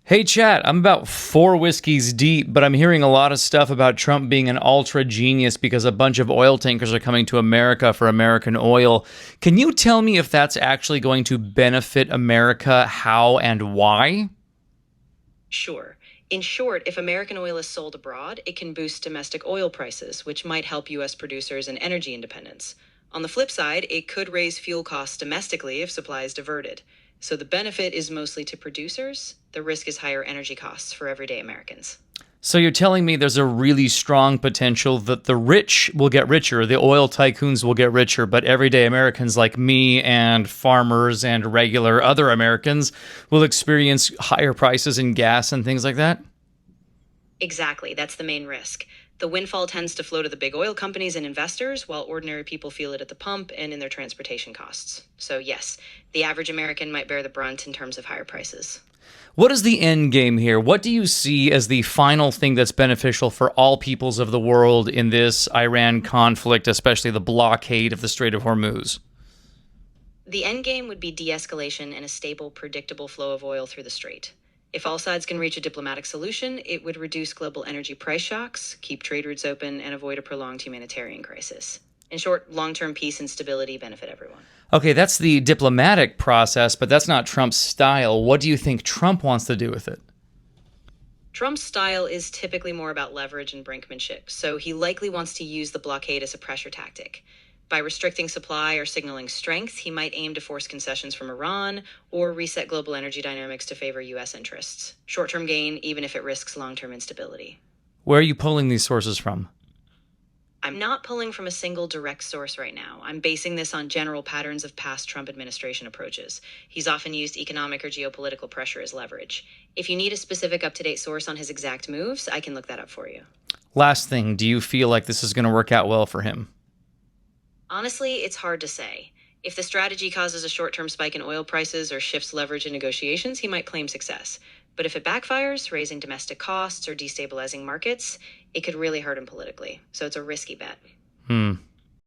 Hey, chat, I'm about four whiskeys deep, but I'm hearing a lot of stuff about Trump being an ultra genius because a bunch of oil tankers are coming to America for American oil. Can you tell me if that's actually going to benefit America, how and why? Sure. In short, if American oil is sold abroad, it can boost domestic oil prices, which might help U.S. producers and energy independence. On the flip side, it could raise fuel costs domestically if supply is diverted. So the benefit is mostly to producers. The risk is higher energy costs for everyday Americans. So you're telling me there's a really strong potential that the rich will get richer, the oil tycoons will get richer, but everyday Americans like me and farmers and regular other Americans will experience higher prices in gas and things like that? Exactly, that's the main risk. The windfall tends to flow to the big oil companies and investors, while ordinary people feel it at the pump and in their transportation costs. So, yes, the average American might bear the brunt in terms of higher prices. What is the end game here? What do you see as the final thing that's beneficial for all peoples of the world in this Iran conflict, especially the blockade of the Strait of Hormuz? The end game would be de escalation and a stable, predictable flow of oil through the strait. If all sides can reach a diplomatic solution, it would reduce global energy price shocks, keep trade routes open, and avoid a prolonged humanitarian crisis. In short, long term peace and stability benefit everyone. Okay, that's the diplomatic process, but that's not Trump's style. What do you think Trump wants to do with it? Trump's style is typically more about leverage and brinkmanship, so he likely wants to use the blockade as a pressure tactic. By restricting supply or signaling strength, he might aim to force concessions from Iran or reset global energy dynamics to favor U.S. interests. Short term gain, even if it risks long term instability. Where are you pulling these sources from? I'm not pulling from a single direct source right now. I'm basing this on general patterns of past Trump administration approaches. He's often used economic or geopolitical pressure as leverage. If you need a specific up to date source on his exact moves, I can look that up for you. Last thing, do you feel like this is going to work out well for him? Honestly, it's hard to say. If the strategy causes a short term spike in oil prices or shifts leverage in negotiations, he might claim success. But if it backfires, raising domestic costs or destabilizing markets, it could really hurt him politically. So it's a risky bet. Hmm.